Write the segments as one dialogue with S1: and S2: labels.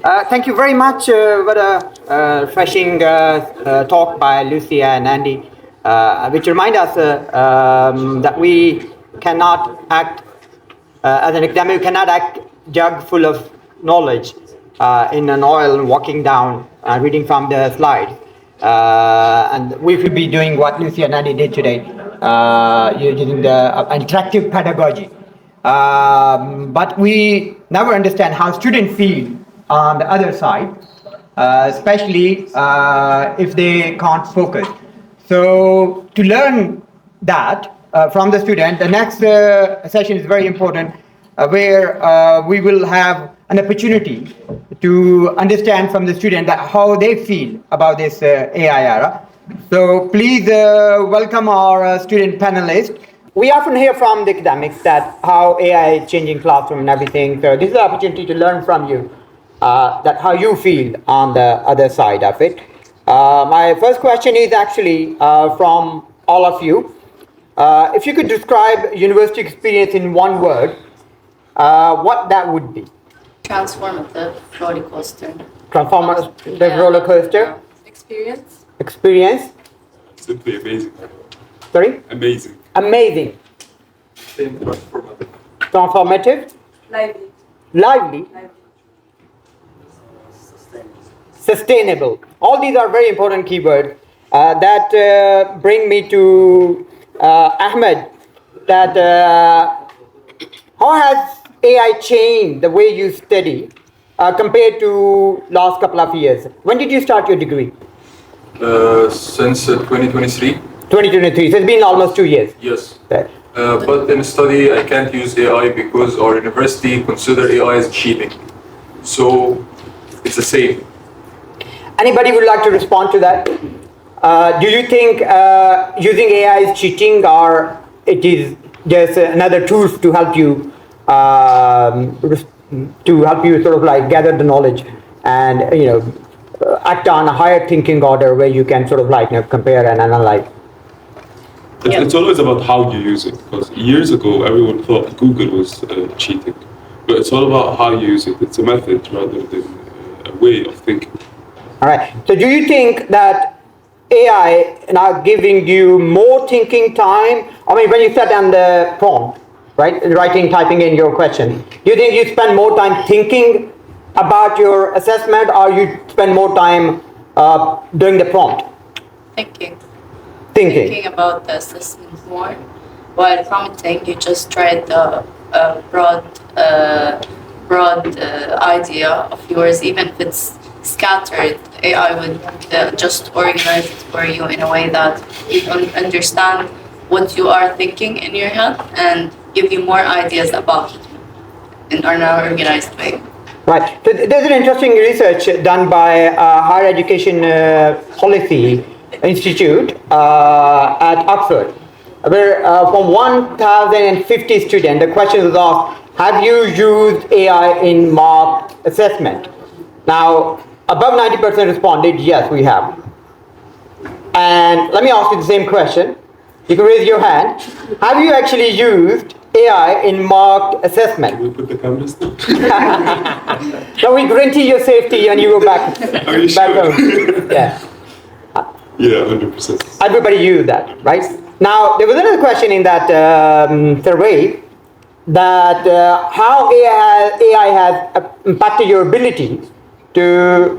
S1: Thank you very much. What a refreshing talk by Lucia and Andy, which remind us that we cannot act, as an academic, we cannot act jug full of knowledge in an oil walking down, reading from the slide. And we should be doing what Lucia and Andy did today, using the interactive pedagogy. But we never understand how students feel on the other side, especially if they can't focus. So to learn that from the student, the next session is very important, where we will have an opportunity to understand from the student that how they feel about this AI era. So please welcome our student panelists. We often hear from the academics that how AI is changing classroom and everything. So this is an opportunity to learn from you that how you feel on the other side of it. My first question is actually from all of you. If you could describe university experience in one word, what that would be?
S2: Transformative roller coaster.
S1: Transformative roller coaster.
S2: Experience.
S1: Experience.
S3: Simply amazing.
S1: Sorry?
S3: Amazing.
S1: Amazing.
S3: Transformative.
S1: Transformative.
S2: Lively.
S1: Lively. Sustainable. All these are very important keywords that bring me to Ahmed. That how has AI changed the way you study compared to last couple of years? When did you start your degree?
S3: Since 2023.
S1: 2023. So it's been almost 2 years.
S3: Yes.
S1: Right.
S3: But in study, I can't use AI because our university consider AI as cheating. So it's the same.
S1: Anybody would like to respond to that? Do you think using AI is cheating, or it is just another tool to help you sort of like gather the knowledge and act on a higher thinking order where you can sort of like compare and analyze?
S3: It's always about how you use it, because years ago everyone thought Google was cheating, but it's all about how you use it. It's a method rather than a way of thinking.
S1: All right. So do you think that AI now giving you more thinking time? I mean, when you sat on the prompt, right, typing in your question, do you think you spend more time thinking about your assessment, or you spend more time doing the prompt?
S2: Thinking about the assessment more. While prompting, you just try the broad idea of yours, even if it's scattered. AI would just organize it for you in a way that you can understand what you are thinking in your head and give you more ideas about it in an organized way.
S1: Right. So there's an interesting research done by Higher Education Policy Institute at Oxford, where from 1,050 students, the question was asked, have you used AI in mock assessment? Now, above 90% responded, yes, we have. And let me ask you the same question. You can raise your hand. Have you actually used AI in mock assessment?
S3: Can we put the cameras down?
S1: So we guarantee your safety and you go back.
S3: Are you
S1: back
S3: sure?
S1: home. Yeah.
S3: Yeah, 100%.
S1: Everybody used that, right? Now, there was another question in that survey that how AI has impacted your ability to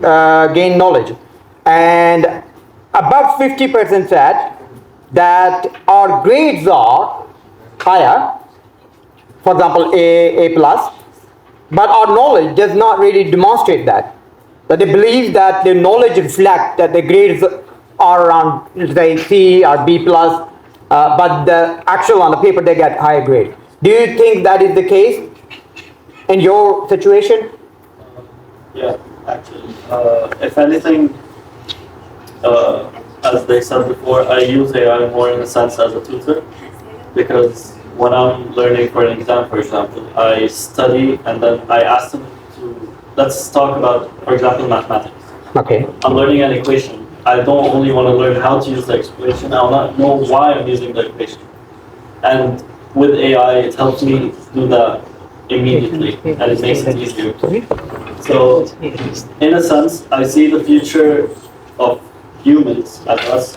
S1: gain knowledge. And about 50% said that our grades are higher, for example, A plus, but our knowledge does not really demonstrate that. That they believe that their knowledge reflects that the grades are around, say, C or B plus, but the actual on the paper they get higher grade. Do you think that is the case in your situation?
S4: Yeah, actually, if anything, as they said before, I use AI more in a sense as a tutor, because when I'm learning for an exam, for example, I study and then I ask them to, let's talk about, for example, mathematics.
S1: Okay.
S4: I'm learning an equation. I don't only want to learn how to use the equation, I want to know why I'm using the equation. And with AI, it helps me do that immediately, and it makes it easier. So, in a sense, I see the future of humans as us.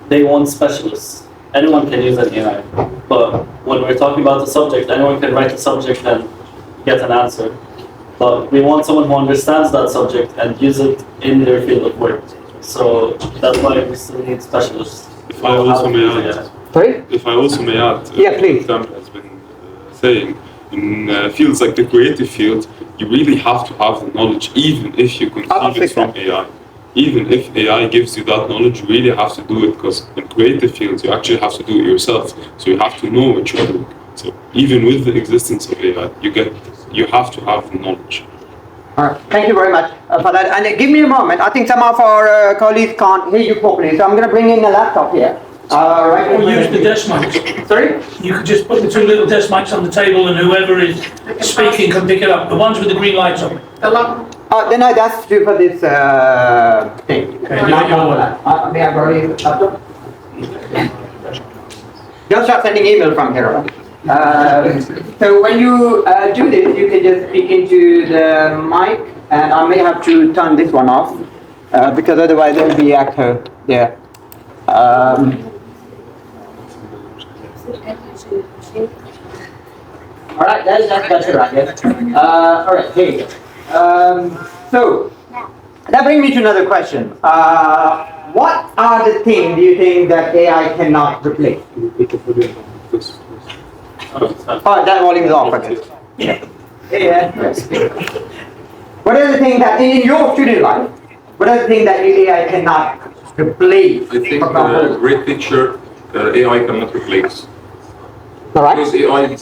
S4: They want specialists. Anyone can use an AI. But when we're talking about the subject, anyone can write a subject and get an answer. But we want someone who understands that subject and use it in their field of work. So that's why we still need specialists.
S3: If I also may add,
S1: Sorry?
S3: if I also may add,
S1: Yeah, please.
S3: Sam has been saying, in fields like the creative field, you really have to have the knowledge, even if you conceive it from AI. Even if AI gives you that knowledge, you really have to do it, because in creative fields, you actually have to do it yourself. So you have to know what you're doing. So even with the existence of AI, you have to have the knowledge.
S1: All right. Thank you very much for that. And give me a moment. I think some of our colleagues can't hear you properly, so I'm going to bring in a laptop here. Right.
S5: Or use the desk mics.
S1: Sorry?
S5: You could just put the two little desk mics on the table and whoever is speaking can pick it up. The ones with the green lights on.
S1: Then that's due for this thing. May I borrow your laptop? Don't start sending email from here on. So when you do this, you can just speak into the mic, and I may have to turn this one off because otherwise there will be echo there. All right, that's better, I guess. All right, here you go. So that brings me to another question. What are the things do you think that AI cannot replace? Oh, that volume is off. Okay. Yeah. What are the things that in your student life? What are the things that AI cannot replace?
S6: I think a great teacher, AI cannot replace.
S1: All right.
S6: Because AI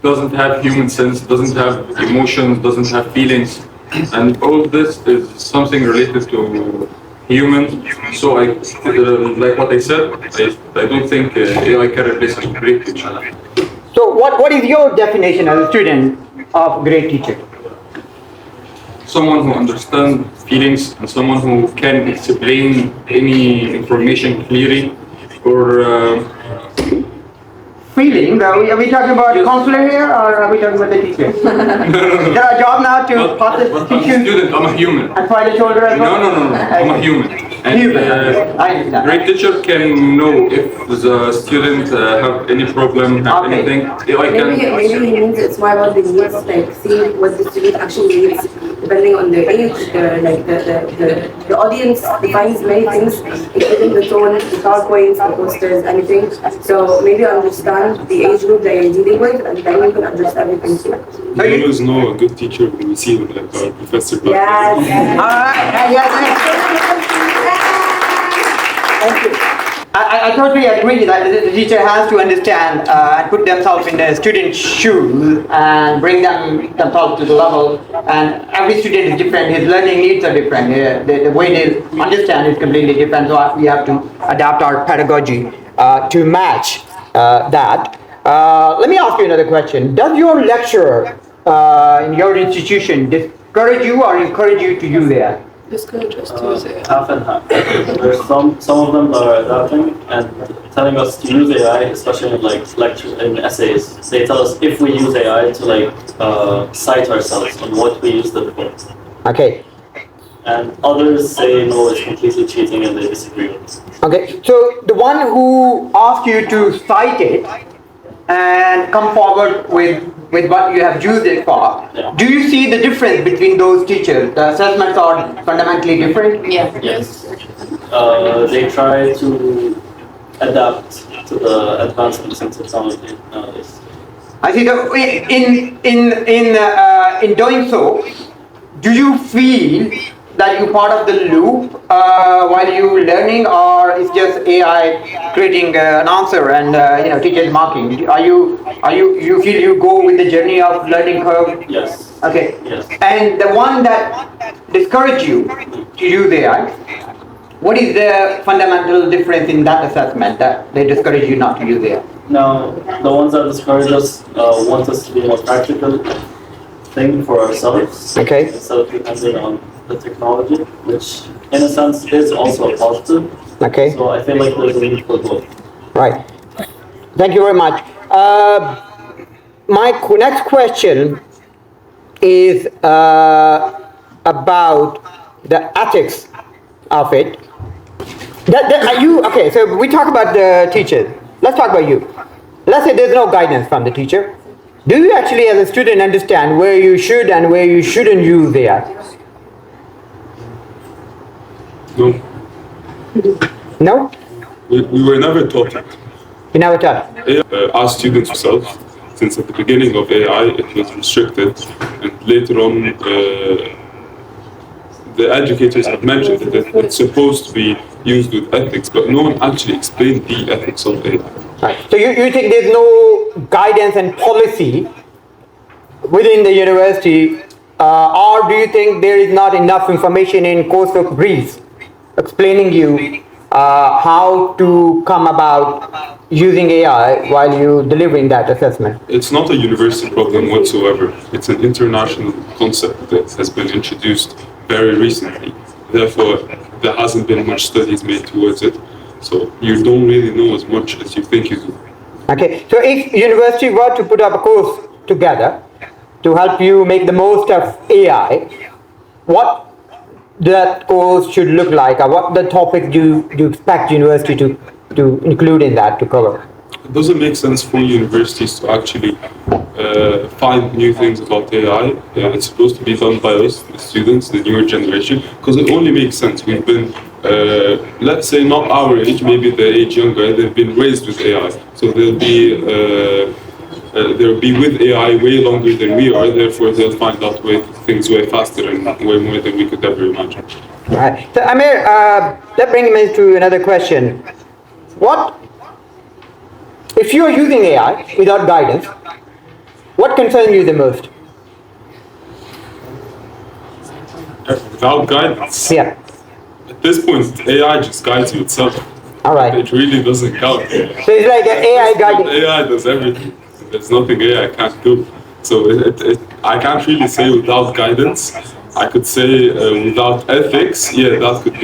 S6: doesn't have human sense, doesn't have emotions, doesn't have feelings, and all of this is something related to humans. So I, like what I said, I don't think AI can replace a great teacher.
S1: So what is your definition as a student of great teacher?
S6: Someone who understands feelings and someone who can explain any information clearly, or
S1: Feeling? Are we talking about counselor here, or are we talking about the teacher? Is there a job now to process
S6: but I'm a
S1: tissues
S6: student, I'm a human.
S1: and try the shoulder as well?
S6: No, I'm a human. And
S1: Human, I understand.
S6: great teacher can know if the student have any problem, have
S1: Okay.
S6: anything. AI
S7: Maybe he
S6: can.
S7: means it's more about the needs, like seeing what the student actually needs, depending on their age, the audience defines many things, including the tone, the PowerPoints, the posters, anything. So maybe understand the age group that you're dealing with, and then you can address everything too.
S3: You always know a good teacher when we see them, like our professor.
S7: Yes.
S1: All right. Yes. Thank you. I totally agree that the teacher has to understand and put themselves in the student's shoes and bring themselves to the level. And every student is different. His learning needs are different. The way they understand is completely different. So we have to adapt our pedagogy to match that. Let me ask you another question. Does your lecturer in your institution discourage you or encourage you to use AI?
S4: Half and half. There's some of them that are adapting and telling us to use AI, especially in like lectures and essays. They tell us if we use AI to cite ourselves on what we used it for.
S1: Okay.
S4: And others say no, it's completely cheating and they disagree with us.
S1: Okay, so the one who asked you to cite it and come forward with what you have used it for,
S4: Yeah.
S1: do you see the difference between those teachers? The assessments are fundamentally different?
S2: Yeah.
S4: Yes. They try to adapt to the advancements in technology nowadays.
S1: I see. So in doing so, do you feel that you're part of the loop while you're learning, or is just AI creating an answer and teachers marking? You feel you go with the journey of learning curve?
S4: Yes.
S1: Okay.
S4: Yes.
S1: And the one that discourage you to use AI, what is the fundamental difference in that assessment that they discourage you not to use AI?
S4: Now, the ones that discourage us want us to be more practical, think for ourselves,
S1: Okay.
S4: instead of depending on the technology, which in a sense is also a positive.
S1: Okay.
S4: So I feel like there's a need for both.
S1: Right. Thank you very much. My next question is about the ethics of it. Are you okay? So we talk about the teachers. Let's talk about you. Let's say there's no guidance from the teacher. Do you actually, as a student, understand where you should and where you shouldn't use AI?
S3: No,
S1: No,
S3: we were never taught it.
S1: you never taught.
S3: Our students themselves, since at the beginning of AI, it was restricted, and later on, the educators have mentioned that it's supposed to be used with ethics, but no one actually explained the ethics of AI.
S1: Right. So you think there's no guidance and policy within the university, or do you think there is not enough information in course of briefs explaining you how to come about using AI while you delivering that assessment?
S3: It's not a university problem whatsoever. It's an international concept that has been introduced very recently. Therefore, there hasn't been much studies made towards it. So you don't really know as much as you think you do.
S1: Okay, so if university were to put up a course together to help you make the most of AI, what that course should look like, or what the topic do you expect university to include in that, to cover?
S3: It doesn't make sense for universities to actually find new things about AI. It's supposed to be done by us, the students, the newer generation, because it only makes sense. We've been, let's say not our age, maybe the age younger, they've been raised with AI. So they'll be with AI way longer than we are, therefore they'll find out things way faster and way more than we could ever imagine.
S1: Right. So Amir, that brings me to another question. If you are using AI without guidance, what concerns you the most?
S3: Without guidance?
S1: Yeah.
S3: At this point, AI just guides you itself.
S1: All right.
S3: It really doesn't count.
S1: So it's like an AI guidance.
S3: AI does everything. There's nothing AI can't do. So I can't really say without guidance. I could say without ethics, yeah, that could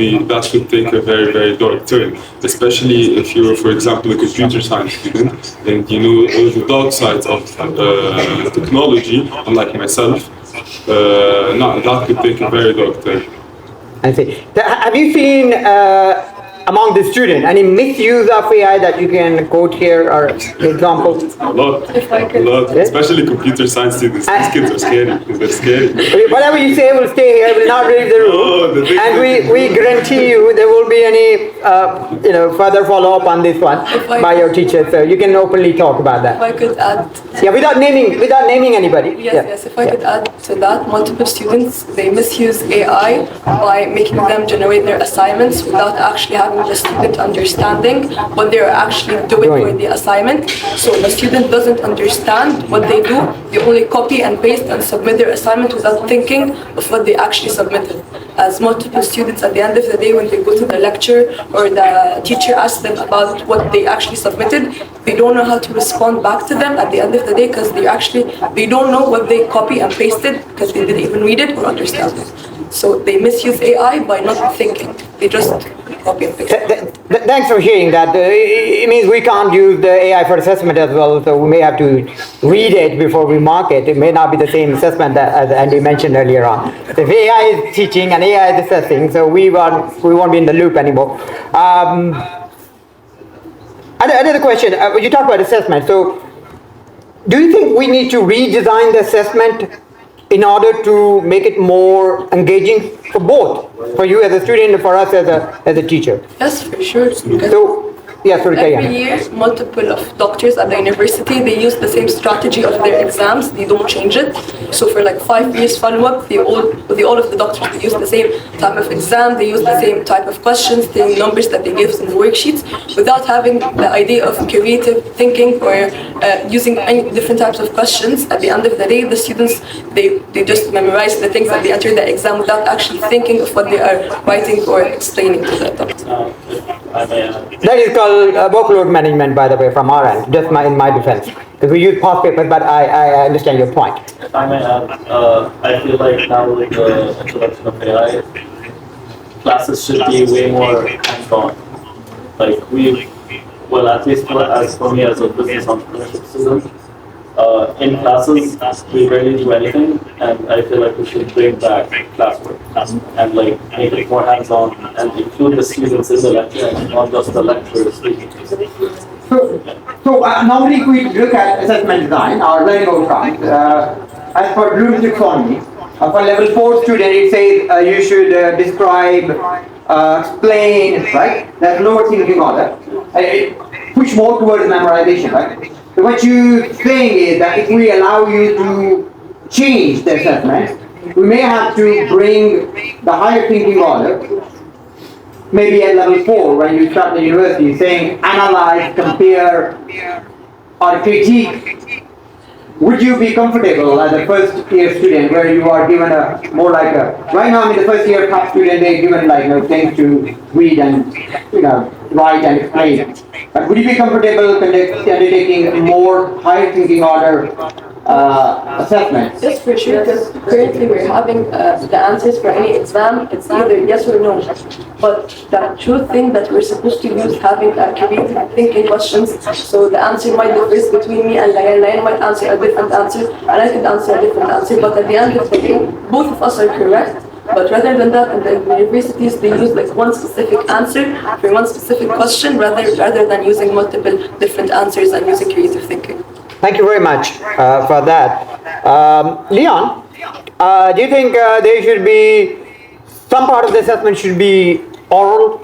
S3: take a very, very dark turn. Especially if you're, for example, a computer science student and you know all the dark sides of technology, unlike myself. That could take a very dark turn.
S1: I see. So have you seen among the students any misuse of AI that you can quote here or examples?
S3: A lot. Especially computer science students. These kids are scary. They're scary.
S1: Whatever you say will stay here, will not leave the room. And we guarantee you there will be any further follow-up on this one by your teacher. So you can openly talk about that.
S8: If I could add.
S1: Yeah, without naming anybody.
S8: Yes, if I could add to that, multiple students, they misuse AI by making them generate their assignments without actually having the student understanding what they're actually doing for the assignment. So the student doesn't understand what they do. They only copy and paste and submit their assignment without thinking of what they actually submitted. As multiple students, at the end of the day, when they go to the lecture or the teacher asks them about what they actually submitted, they don't know how to respond back to them at the end of the day because they don't know what they copy and pasted because they didn't even read it or understand it. So they misuse AI by not thinking. They just copy and paste.
S1: Thanks for sharing that. It means we can't use the AI for assessment as well, so we may have to read it before we mark it. It may not be the same assessment as Andy mentioned earlier on. So if AI is teaching and AI is assessing, so we won't be in the loop anymore. Another question, you talked about assessment. So do you think we need to redesign the assessment in order to make it more engaging for both, for you as a student and for us as a teacher?
S8: Yes, for sure.
S1: So, yeah, sorry,
S8: Every year, multiple of doctors at the university, they use the same strategy of their exams. They don't change it. So for like 5 years follow-up, all of the doctors, they use the same type of exam. They use the same type of questions, the numbers that they give in the worksheets, without having the idea of creative thinking or using any different types of questions. At the end of the day, the students, they just memorize the things that they enter the exam without actually thinking of what they are writing or explaining to the doctor.
S1: That is called workload management, by the way, from our end, just in my defense. Because we use past papers, but I understand your point.
S4: If I may add, I feel like now with the introduction of AI, classes should be way more hands-on. Like at least as for me as a business entrepreneurship student, in classes, we rarely do anything, and I feel like we should bring back classwork and like make it more hands-on and include the students in the lecture and not just the lecturers speaking.
S1: So normally if we look at assessment design or learning outcomes, as per Bloom's taxonomy, for level 4 student it says you should describe, explain, right? That's lower thinking order. Push more towards memorization, right? So what you're saying is that if we allow you to change the assessment, we may have to bring the higher thinking order, maybe at level 4 when you start the university, saying analyze, compare, or critique. Would you be comfortable as a first year student where you are given a more like a, right now in the first year top student they're given like things to read and write and explain. But would you be comfortable undertaking a more higher thinking order assessment?
S8: Yes, for sure, because currently we're having the answers for any exam, it's either yes or no. But the true thing that we're supposed to use having creative thinking questions, so the answer might differ between me and Layan. Layan might answer a different answer, and I could answer a different answer, but at the end of the day, both of us are correct. But rather than that, in the universities, they use like one specific answer for one specific question rather than using multiple different answers and using creative thinking.
S1: Thank you very much for that. Leon, do you think there should be, some part of the assessment should be oral?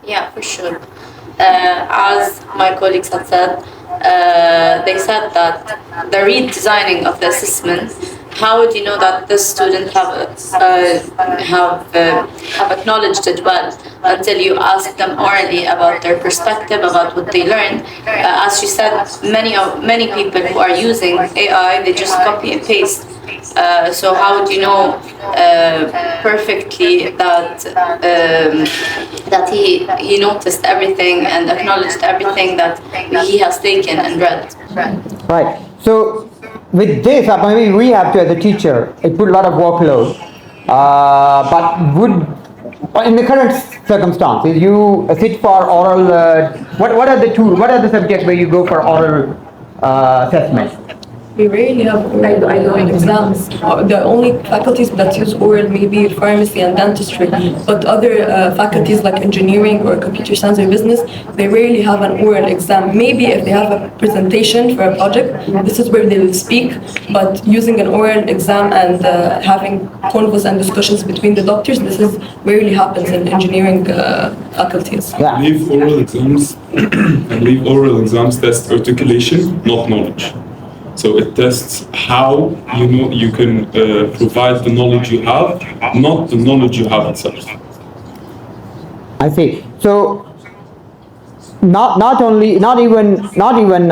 S2: Yeah, for sure. As my colleagues had said, they said that the redesigning of the assessment, how would you know that this student have acknowledged it well until you ask them orally about their perspective, about what they learned? As she said, many people who are using AI, they just copy and paste. So how would you know perfectly that he noticed everything and acknowledged everything that he has taken and read?
S1: Right. So with this, maybe we have to, as a teacher, it put a lot of workload. But would, in the current circumstances, you sit for oral. What are the subjects where you go for oral assessment?
S8: We rarely have oral exams. The only faculties that use oral may be pharmacy and dentistry, but other faculties like engineering or computer science or business, they rarely have an oral exam. Maybe if they have a presentation for a project, this is where they will speak, but using an oral exam and having convos and discussions between the doctors, this is rarely happens in engineering faculties.
S1: Yeah.
S3: I believe oral exams test articulation, not knowledge. So it tests how you can provide the knowledge you have, not the knowledge you have itself.
S1: I see. So not even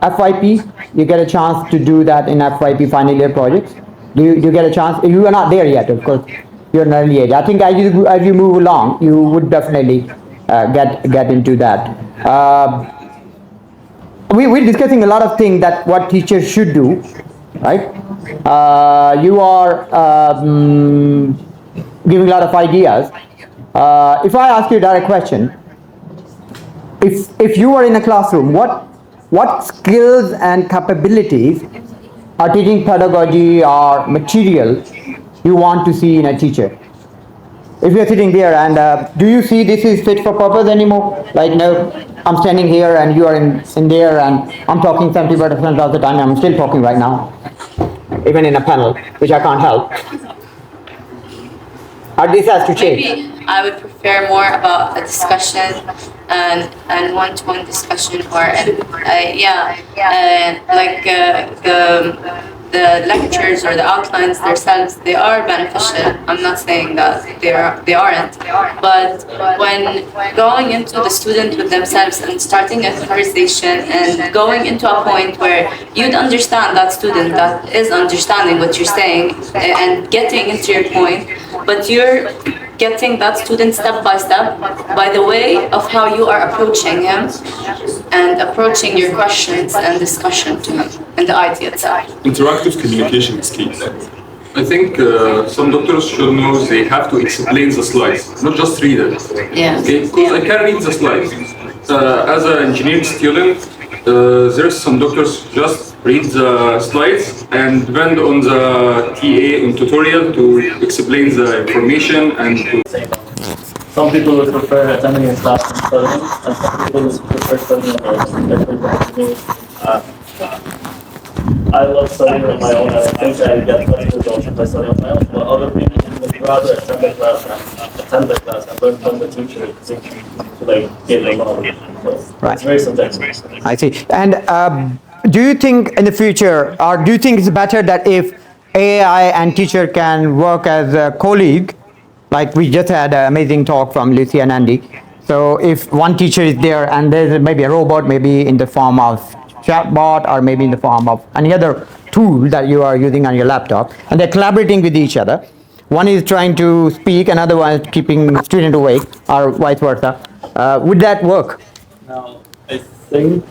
S1: FYP, you get a chance to do that in FYP final year projects. Do you get a chance? You are not there yet, of course. You're an early age. I think as you move along, you would definitely get into that. We're discussing a lot of things that what teachers should do, right? You are giving a lot of ideas. If I ask you a direct question, if you are in a classroom, what skills and capabilities or teaching pedagogy or material you want to see in a teacher? If you're sitting there and do you see this is fit for purpose anymore? Like, no, I'm standing here and you are in there and I'm talking 70% of the time, I'm still talking right now. Even in a panel, which I can't help. Or this has to change.
S2: Maybe I would prefer more about a discussion and one-to-one discussion, or the lectures or the outlines themselves, they are beneficial. I'm not saying that they aren't, but when going into the student with themselves and starting a conversation and going into a point where you'd understand that student that is understanding what you're saying and getting into your point, but you're getting that student step by step by the way of how you are approaching him and approaching your questions and discussion to him and the idea itself.
S3: Interactive communication is key.
S6: I think some doctors should know they have to explain the slides, not just read it.
S2: Yeah.
S6: Okay? Because I can read the slides. As an engineering student, there's some doctors just read the slides, and depend on the TA and tutorial to explain the information and to
S4: Some people would prefer attending a class and studying, and some people would prefer studying alone. I love studying on my own, and I think I get better results if I study on my own. But other people would rather attend the class and learn from the teacher to like get the knowledge. So
S1: Right.
S4: it's very subjective.
S1: I see. And do you think in the future, or do you think it's better that if AI and teacher can work as a colleague, like we just had an amazing talk from Lucia and Andy. So if one teacher is there and there's maybe a robot, maybe in the form of chatbot or maybe in the form of any other tool that you are using on your laptop, and they're collaborating with each other. One is trying to speak, another one is keeping student awake, or vice versa. Would that work?
S4: Now, I think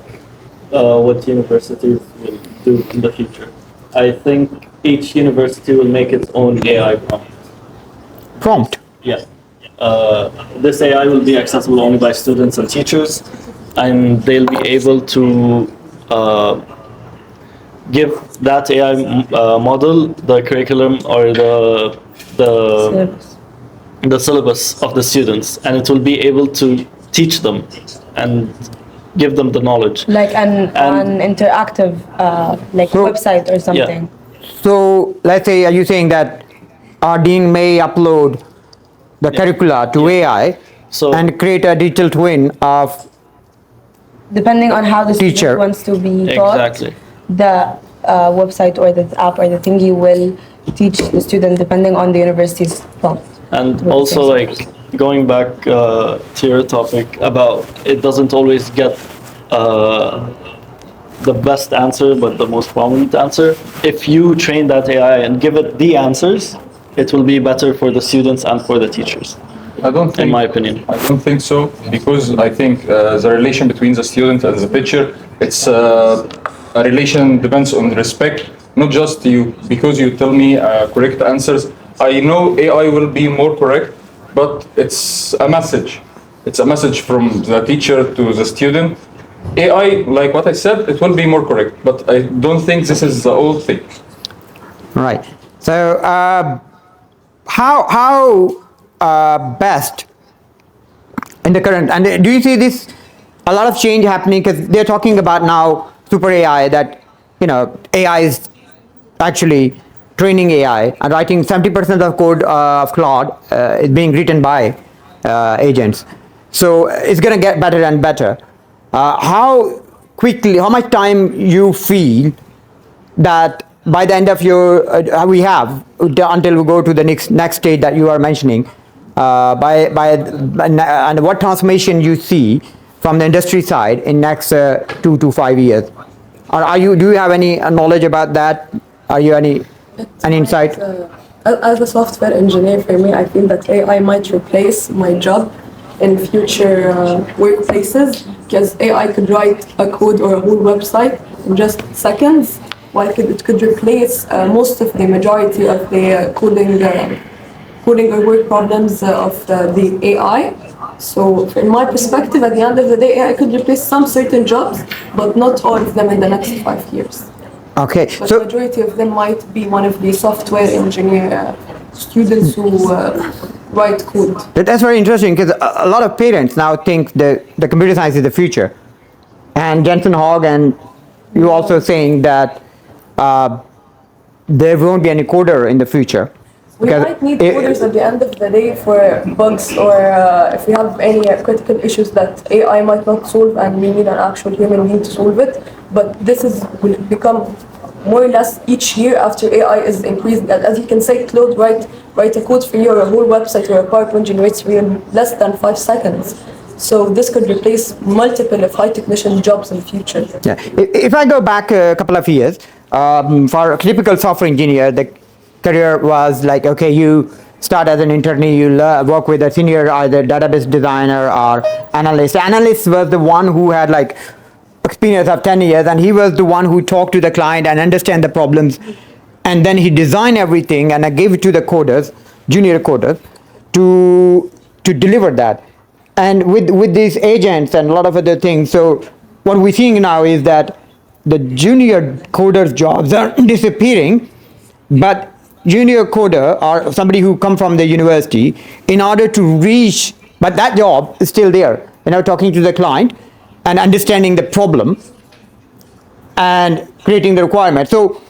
S4: what universities will do in the future. I think each university will make its own AI prompt.
S1: Prompt.
S4: This AI will be accessible only by students and teachers, and they'll be able to give that AI model the curriculum or the syllabus of the students, and it will be able to teach them and give them the knowledge.
S7: Like an interactive like
S1: So-
S7: website or something.
S1: So let's say, are you saying that our dean may upload the curricula to AI
S4: So-
S1: and create a digital twin of
S7: Depending on how the
S1: Teacher.
S7: student wants to be taught,
S4: Exactly.
S7: the website or the app or the thingy will teach the student depending on the university's prompt.
S4: And
S7: Would
S4: also,
S7: say so.
S4: like, going back to your topic about it doesn't always get the best answer, but the most prominent answer. If you train that AI and give it the answers, it will be better for the students and for the teachers,
S6: I don't think,
S4: in my opinion.
S6: I don't think so, because I think the relation between the student and the teacher, it's a relation depends on respect, not just you, because you tell me correct answers. I know AI will be more correct, but it's a message. It's a message from the teacher to the student. AI, like what I said, it will be more correct, but I don't think this is the old thing.
S1: right. So how best in the current, and do you see this a lot of change happening, because they're talking about now super AI, that AI is actually training AI and writing 70% of code of Claude is being written by agents. So it's going to get better and better. How much time you feel that by the end of your, we have until we go to the next stage that you are mentioning, and what transformation you see from the industry side in next 2 to 5 years? Or do you have any knowledge about that? Are you any insight?
S8: As a software engineer, for me, I feel that AI might replace my job in future workplaces, because AI could write a code or a whole website in just seconds, while it could replace most of the majority of the coding or work problems of the AI. So from my perspective, at the end of the day, AI could replace some certain jobs, but not all of them in the next 5 years.
S1: Okay,
S8: But
S1: so
S8: majority of them might be one of the software engineer students who write code.
S1: that's very interesting, because a lot of parents now think the computer science is the future. And Jensen Hogg and you also saying that there won't be any coder in the future.
S8: We
S1: Because
S8: might need
S1: it-
S8: coders at the end of the day for bugs, or if we have any critical issues that AI might not solve and we need an actual human being to solve it. But this will become more or less each year after AI is increasing. As you can say, Claude, write a code for you, or a whole website or a PowerPoint generates for you in less than 5 seconds. So this could replace multiple of high technician jobs in the future.
S1: Yeah. If I go back a couple of years, for a typical software engineer, the career was like, okay, you start as an internee, you work with a senior, either database designer or analyst. Analyst was the one who had like experience of 10 years, and he was the one who talked to the client and understand the problems. And then he designed everything and I gave it to the coders, junior coders, to deliver that. And with these agents and a lot of other things, so what we're seeing now is that the junior coders jobs are disappearing, but junior coder or somebody who come from the university, in order to reach, but that job is still there, talking to the client and understanding the problem and creating the requirement. So,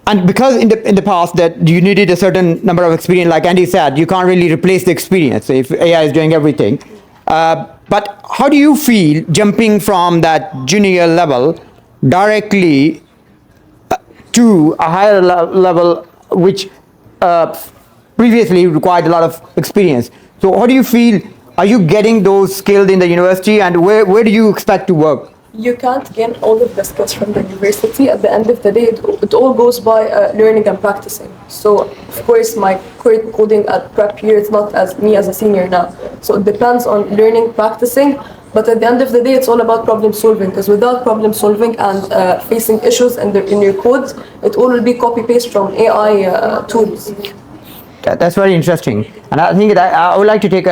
S1: and because in the past that you needed a certain number of experience, like Andy said, you can't really replace the experience if AI is doing everything. But how do you feel jumping from that junior level directly to a higher level, which previously required a lot of experience? So how do you feel? Are you getting those skills in the university, and where do you expect to work?
S8: You can't gain all of the skills from the university. At the end of the day, it all goes by learning and practicing. So, of course, my current coding at prep year is not as me as a senior now. So it depends on learning, practicing. But at the end of the day, it's all about problem solving. Because without problem solving and facing issues in your code, it all will be copy paste from AI tools.
S1: That's very interesting, and I think that I would like to take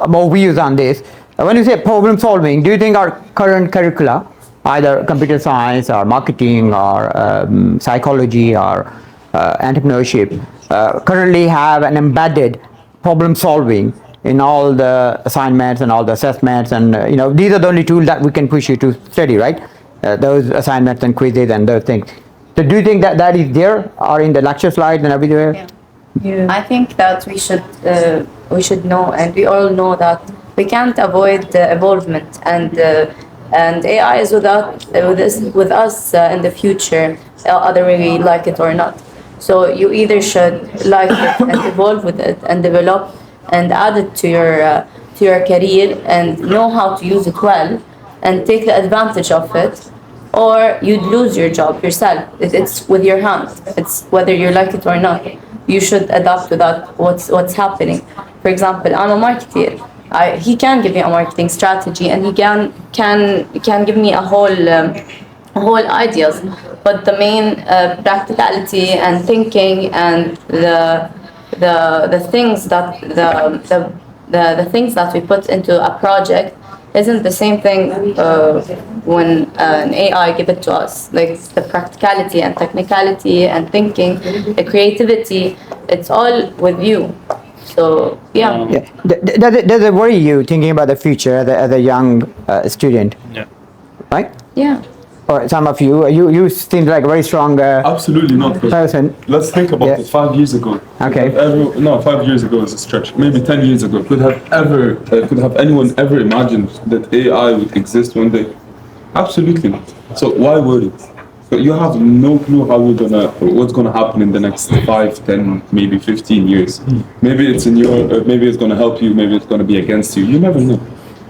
S1: more views on this. When you say problem solving, do you think our current curricula, either computer science or marketing or psychology or entrepreneurship, currently have an embedded problem solving in all the assignments and all the assessments, and these are the only tools that we can push you to study, right? Those assignments and quizzes and those things. So do you think that is there, or in the lecture slides and everywhere?
S2: Yeah. I think that we should know, and we all know that we can't avoid the evolvement, and AI is with us in the future, whether we like it or not. So you either should like it and evolve with it and develop and add it to your career and know how to use it well and take the advantage of it, or you'd lose your job yourself. It's with your hands. It's whether you like it or not. You should adapt to that. What's happening. For example, I'm a marketer. He can give me a marketing strategy, and he can give me a whole ideas. But the main practicality and thinking and the things that the things that we put into a project isn't the same thing when an AI give it to us. Like the practicality and technicality and thinking, the creativity, it's all with you. So yeah.
S1: Does it worry you thinking about the future as a young student?
S4: Yeah.
S1: Right?
S2: Yeah.
S1: Or some of you seem like a very strong
S3: Absolutely not.
S1: person.
S3: Let's think about it 5 years ago.
S1: Okay.
S3: 5 years ago is a stretch. Maybe 10 years ago. Could have anyone ever imagined that AI would exist one day? Absolutely not. So why worry? But you have no clue what's gonna happen in the next 5, 10, maybe 15 years. Maybe it's maybe it's gonna help you, maybe it's gonna be against you. You never know.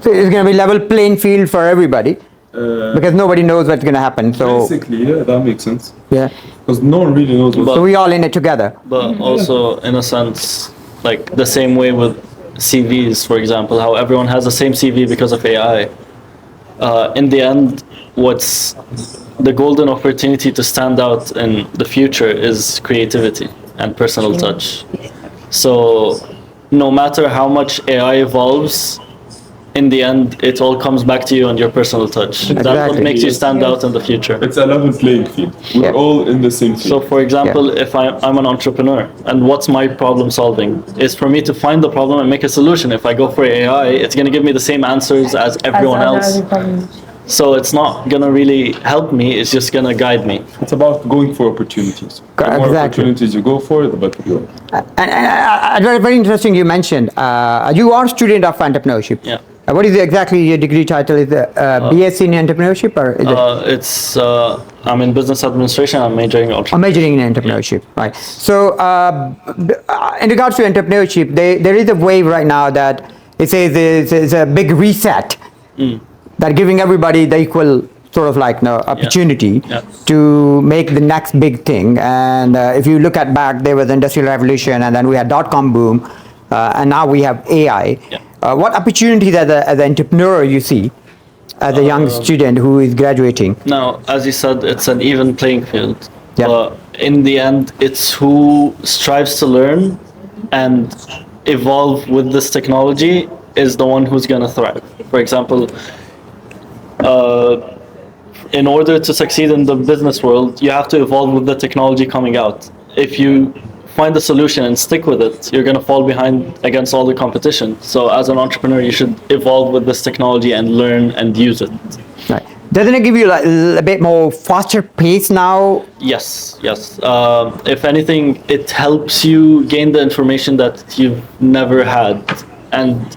S1: So it's going to be level playing field for everybody. Because nobody knows what's going to happen. So
S3: basically, yeah, that makes sense.
S1: Yeah.
S3: Because no one really knows.
S1: So we all in it together.
S4: But also, in a sense, like the same way with CVs, for example, how everyone has the same CV because of AI. In the end, what's the golden opportunity to stand out in the future is creativity and personal touch. So no matter how much AI evolves, in the end, it all comes back to you and your personal touch.
S1: Exactly.
S4: That's what makes you stand out in the future.
S3: It's a level playing field. We're all in the same field.
S4: So, for example, if I'm an entrepreneur, and what's my problem solving? Is for me to find the problem and make a solution. If I go for AI, it's going to give me the same answers as everyone else. So it's not going to really help me, it's just going to guide me.
S3: It's about going for opportunities. The more
S1: Exactly.
S3: opportunities you go for, the better you are.
S1: And very interesting you mentioned, you are a student of entrepreneurship.
S4: Yeah.
S1: What is exactly your degree title? Is it BSc in entrepreneurship, or is it?
S4: I'm in business administration, I'm majoring in
S1: or majoring in entrepreneurship, right? So in regards to entrepreneurship, there is a wave right now that it says it's a big reset, that giving everybody the equal sort of like opportunity to make the next big thing. And if you look at back, there was the Industrial Revolution, and then we had .com boom, and now we have AI. What opportunities as an entrepreneur you see as a young student who is graduating?
S4: Now, as you said, it's an even playing field.
S1: Yeah.
S4: But in the end, it's who strives to learn and evolve with this technology is the one who's going to thrive. For example, in order to succeed in the business world, you have to evolve with the technology coming out. If you find a solution and stick with it, you're going to fall behind against all the competition. So as an entrepreneur, you should evolve with this technology and learn and use it.
S1: Right. Doesn't it give you like a bit more faster pace now?
S4: Yes. If anything, it helps you gain the information that you've never had. And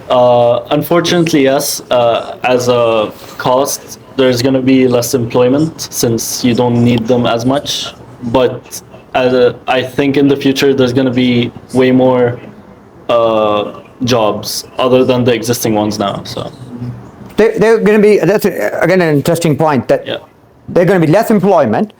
S4: unfortunately, yes, as a cost, there's going to be less employment since you don't need them as much. But I think in the future, there's going to be way more jobs other than the existing ones now. So.
S1: They're going to be, that's again an interesting point, that they're going to be less employment,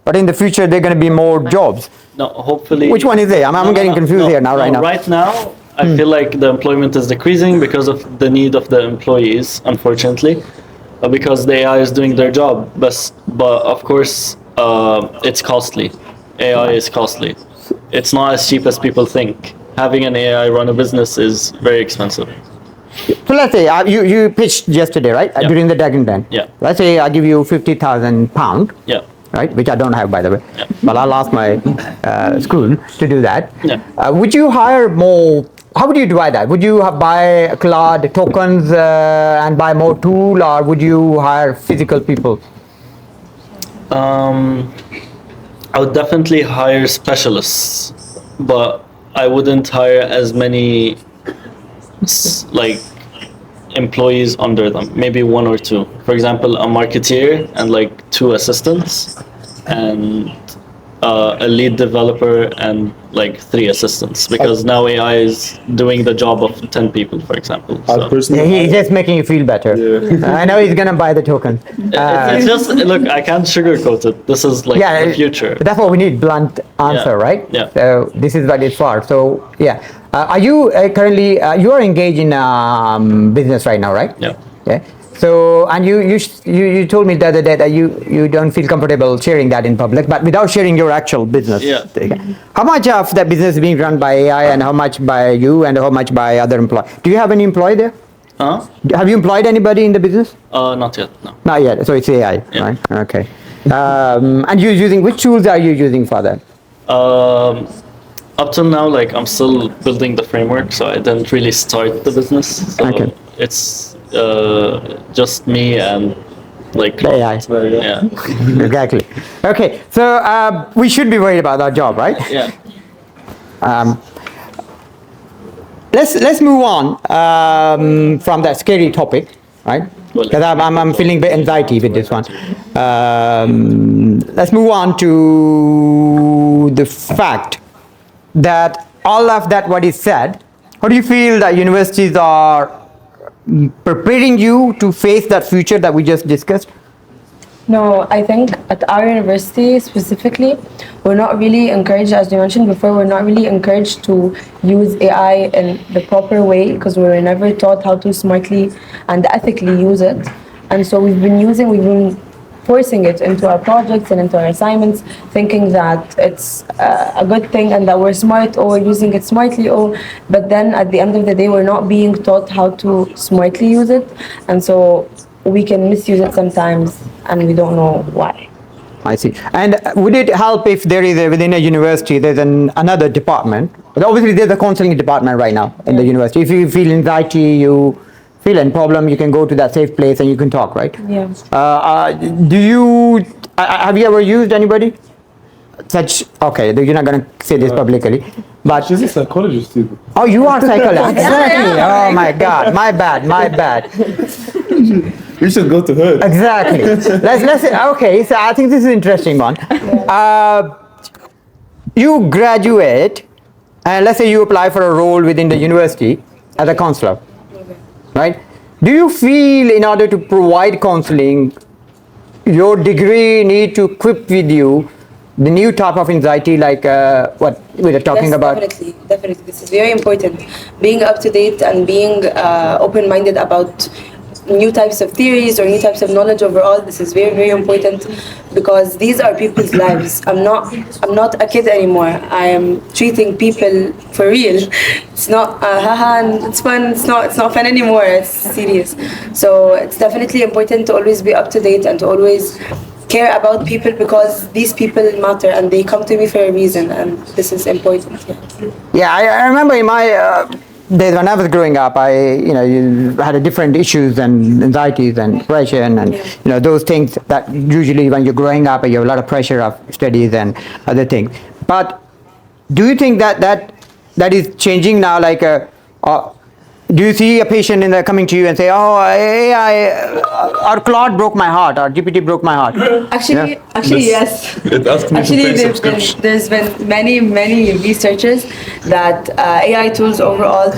S1: but in the future they're going to be more jobs.
S4: No, hopefully.
S1: Which one is it? I'm getting confused here now.
S4: Right now, I feel like the employment is decreasing because of the need of the employees, unfortunately, because the AI is doing their job. But of course, it's costly. AI is costly. It's not as cheap as people think. Having an AI run a business is very expensive.
S1: So let's say you pitched yesterday, right? During the Dragon Den.
S4: Yeah.
S1: Let's say I give you £50,000.
S4: Yeah.
S1: Right, which I don't have, by the way.
S4: Yeah.
S1: But I'll ask my school to do that.
S4: Yeah.
S1: Would you hire more? How would you divide that? Would you buy cloud tokens and buy more tool, or would you hire physical people?
S4: I would definitely hire specialists, but I wouldn't hire as many like employees under them. Maybe one or two. For example, a marketeer and like 2 assistants, and a lead developer and like 3 assistants. Because now AI is doing the job of 10 people, for example. So.
S1: He's just making you feel better. Yeah. I know he's gonna buy the token.
S4: It's just, look, I can't sugarcoat it. This is like the future.
S1: But that's what we need, blunt answer, right?
S4: Yeah.
S1: So this is what it's for. So yeah. Are you currently, you are engaged in business right now, right?
S4: Yeah.
S1: Yeah. So, and you told me the other day that you don't feel comfortable sharing that in public, but without sharing your actual business.
S4: Yeah.
S1: How much of that business is being run by AI, and how much by you, and how much by other employees? Do you have any employee there?
S4: Huh?
S1: Have you employed anybody in the business?
S4: Not yet, no.
S1: Not yet. So it's AI,
S4: Yeah.
S1: right? Okay. And you're using, which tools are you using for that?
S4: Up till now, like, I'm still building the framework, so I didn't really start the business. So
S1: Okay.
S4: it's just me and like
S1: AI.
S4: Yeah.
S1: Exactly. Okay. So we should be worried about our job, right?
S4: Yeah.
S1: Let's move on from that scary topic, right? Because I'm feeling a bit anxiety with this one. Let's move on to the fact that all of that what is said, how do you feel that universities are preparing you to face that future that we just discussed?
S7: No, I think at our university specifically, we're not really encouraged, as you mentioned before, we're not really encouraged to use AI in the proper way because we were never taught how to smartly and ethically use it. And so we've been forcing it into our projects and into our assignments, thinking that it's a good thing and that we're smart or using it smartly, but then at the end of the day, we're not being taught how to smartly use it. And so we can misuse it sometimes and we don't know why.
S1: I see. And would it help if there is within a university, there's another department? But obviously there's a counseling department right now in the university. If you feel anxiety, you feel any problem, you can go to that safe place and you can talk, right?
S7: Yeah.
S1: Have you ever used anybody? Okay, you're not going to say this publicly. But
S9: she's a psychologist too.
S1: Oh, you are psychologist. Exactly. Oh my God. My bad.
S9: We should go to her.
S1: Exactly. Let's okay, so I think this is an interesting one. You graduate and let's say you apply for a role within the university as a counselor. Right? Do you feel in order to provide counseling, your degree need to equip with you the new type of anxiety like what we were talking about?
S7: Definitely. This is very important. Being up to date and being open-minded about new types of theories or new types of knowledge overall. This is very, very important because these are people's lives. I'm not a kid anymore. I am treating people for real. It's not haha and it's fun. It's not fun anymore. It's serious. So it's definitely important to always be up to date and to always care about people because these people matter and they come to me for a reason, and this is important.
S1: Yeah, I remember in my days when I was growing up, you had a different issues and anxieties and depression and those things that usually when you're growing up you have a lot of pressure of studies and other things. But do you think that is changing now? Like, do you see a patient coming to you and say, "Oh, AI or Claude broke my heart, or GPT broke my heart"?
S7: Actually, yes.
S3: It asks me to
S7: Actually,
S3: pay subscription.
S7: there's been many researchers that AI tools overall,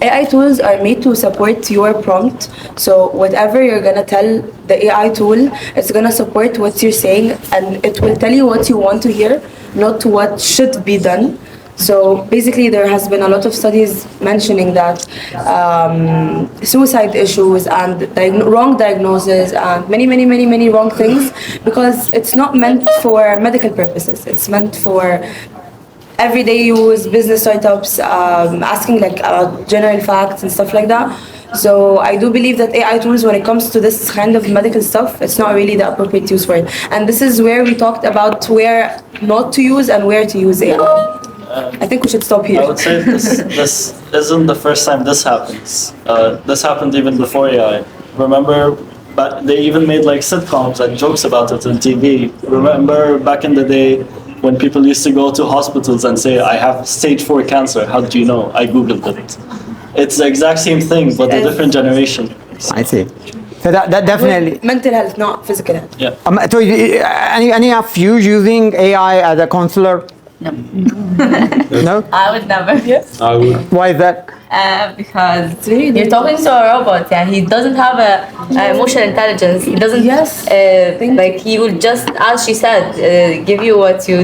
S7: AI tools are made to support your prompt. So whatever you're gonna tell the AI tool, it's gonna support what you're saying, and it will tell you what you want to hear, not what should be done. So basically, there has been a lot of studies mentioning that suicide issues and wrong diagnosis and many wrong things, because it's not meant for medical purposes. It's meant for everyday use, business startups, asking like about general facts and stuff like that. So I do believe that AI tools, when it comes to this kind of medical stuff, it's not really the appropriate use for it. And this is where we talked about where not to use and where to use AI. I think we should stop here.
S4: I would say this isn't the first time this happens. This happened even before AI. Remember, they even made like sitcoms and jokes about it on TV. Remember back in the day when people used to go to hospitals and say, "I have stage 4 cancer. How do you know? I Googled it." It's the exact same thing, but a different generation.
S1: I see. So that definitely.
S7: With mental health, not physical health.
S4: Yeah.
S1: So any of you using AI as a counselor?
S2: No.
S1: No?
S2: I would never. Yes.
S3: I would.
S1: Why is that?
S2: Because you're talking to a robot, and he doesn't have a emotional intelligence. He doesn't.
S7: Yes.
S2: Like he will just, as she said, give you what you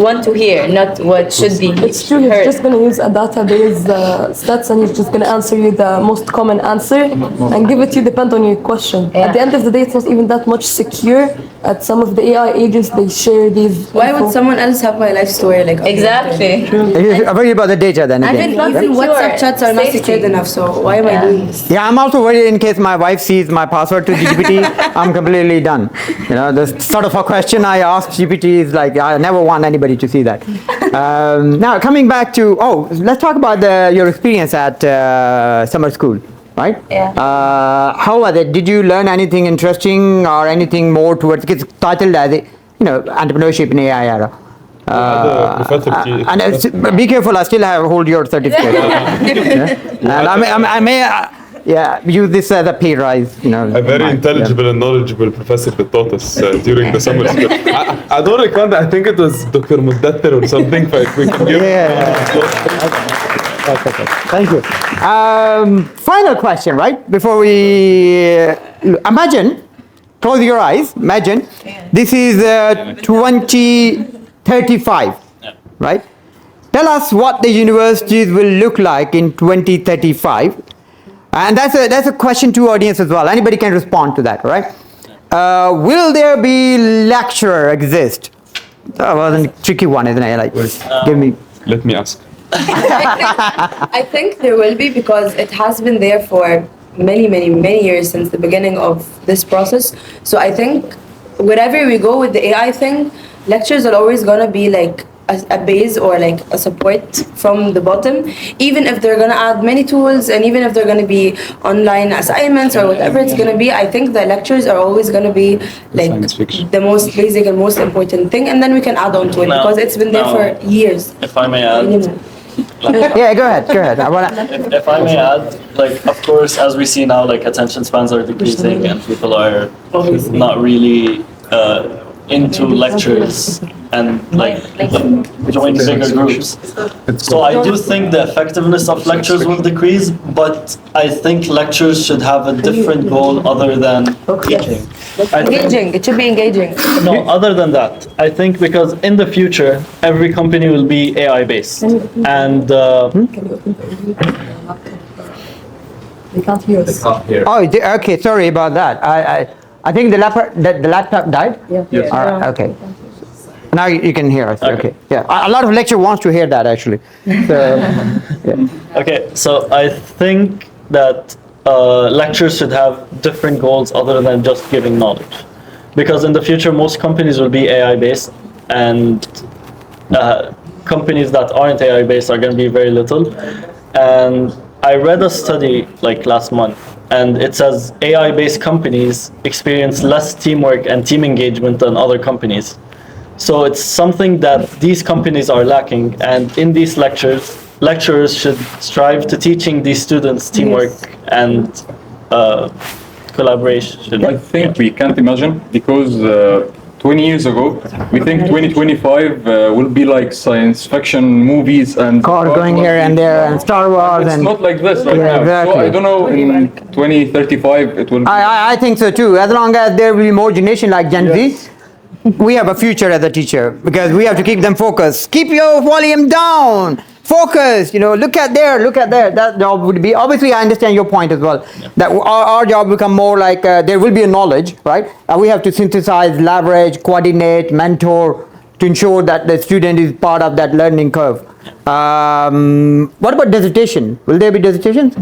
S2: want to hear, not what should be
S8: It's true,
S2: heard.
S8: he's just gonna use a database stats and he's just gonna answer you the most common answer and give it to you depend on your question.
S2: Yeah.
S8: At the end of the day, it's not even that much secure. At some of the AI agents, they share these.
S7: Why
S8: info.
S7: would someone else have my life story? Like
S2: Exactly.
S1: You're worried about the data then again.
S7: Even WhatsApp chats are not
S2: Safety.
S7: secured enough. So why am I doing this?
S1: Yeah, I'm also worried in case my wife sees my password to GPT, I'm completely done. The sort of a question I asked GPT is like, I never want anybody to see that. Now, coming back to, let's talk about your experience at summer school, right?
S2: Yeah.
S1: How was it? Did you learn anything interesting or anything more towards, it's titled as, entrepreneurship in AI era. And be careful, I still hold your certificate. And I may use this as a pay rise.
S3: A very intelligible and knowledgeable professor that taught us during the summer school. I don't recall that. I think it was Dr. Muddathir or something. If we can give
S1: Thank you. Final question, right? Before we imagine, close your eyes. Imagine this is 2035, right? Tell us what the universities will look like in 2035. And that's a question to audience as well. Anybody can respond to that, right? Will there be lecturer exist? That was a tricky one, isn't it? Like, give me.
S3: Let me ask.
S7: I think there will be, because it has been there for many years since the beginning of this process. So I think wherever we go with the AI thing, lectures are always gonna be like a base or like a support from the bottom, even if they're gonna add many tools and even if they're gonna be online assignments or whatever it's gonna be. I think the lectures are always gonna be like the most basic and most important thing, and then we can add on to it because it's been there for years.
S4: If I may add,
S1: Yeah, go ahead.
S4: if I may add, like, of course, as we see now, like, attention spans are decreasing and people are not really into lectures and like join bigger groups. So I do think the effectiveness of lectures will decrease, but I think lectures should have a different goal other than teaching.
S7: Engaging. It should be engaging.
S4: No, other than that, I think because in the future, every company will be AI based. And
S8: They can't hear us.
S1: Oh, okay. Sorry about that. I think the laptop died.
S8: Yeah.
S6: Yes.
S1: All right. Okay. Now you can hear us. Okay. Yeah. A lot of lecture wants to hear that actually. So, yeah.
S4: Okay, so I think that lectures should have different goals other than just giving knowledge. Because in the future, most companies will be AI based, and companies that aren't AI based are going to be very little. And I read a study like last month, and it says AI based companies experience less teamwork and team engagement than other companies. So it's something that these companies are lacking, and in these lecturers should strive to teaching these students teamwork and collaboration.
S6: I think we can't imagine because 20 years ago, we think 2025 will be like science fiction movies and
S1: Car going here and there and Star Wars
S6: it's
S1: and.
S6: not like this right
S1: Yeah,
S6: now.
S1: exactly.
S6: So I don't know in 2035 it will be.
S1: I think so too. As long as there will be more generation like Gen Z, we have a future as a teacher because we have to keep them focused. Keep your volume down. Focus. Look at there. That job would be. Obviously, I understand your point as well. That our job become more like there will be a knowledge, right? We have to synthesize, leverage, coordinate, mentor to ensure that the student is part of that learning curve. What about dissertation? Will there be dissertations?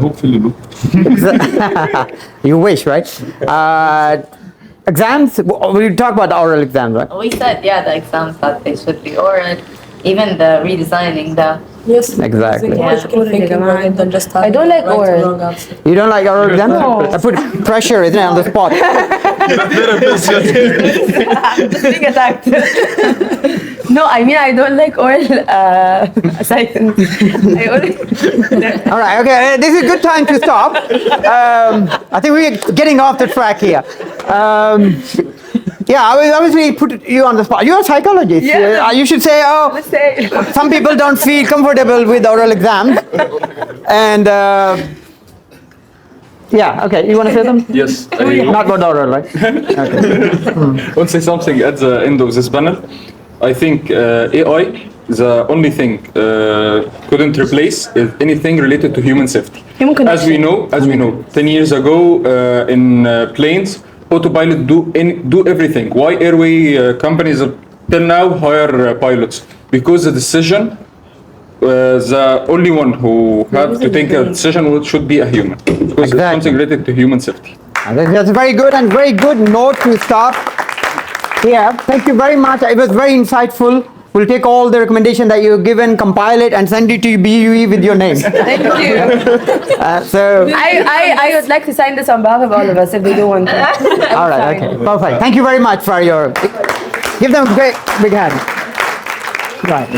S6: Hopefully no.
S1: You wish, right? Exams, we talk about oral exams, right?
S2: We said, the exams that they should be oral, even the redesigning the.
S8: Yes.
S1: Exactly.
S8: I
S7: don't like oral.
S1: You don't like oral exams?
S2: No.
S1: I put pressure, isn't it, on the spot?
S7: I'm just being attacked. No, I mean I don't like oral science.
S1: All right, okay, this is a good time to stop. I think we're getting off the track here. I will obviously put you on the spot. You're a psychologist.
S7: Yeah.
S1: You should say,
S7: Let's say.
S1: some people don't feel comfortable with oral exams. And, okay, you want to say something?
S6: Yes.
S1: Not about oral, right? Okay.
S6: I want to say something at the end of this panel. I think AI, the only thing couldn't replace is anything related to human safety. As we know, 10 years ago in planes, autopilot do everything. Why airway companies till now hire pilots? Because the decision, the only one who have to take a decision should be a human. Because it's something related to human safety.
S1: That's very good and very good note to stop. Yeah, thank you very much. It was very insightful. We'll take all the recommendation that you've given, compile it, and send it to BUE with your name.
S7: Thank you. I would like to sign this on behalf of all of us if they do want to.
S1: All right, okay, perfect. Thank you very much for your. Give them a great big hand. Right.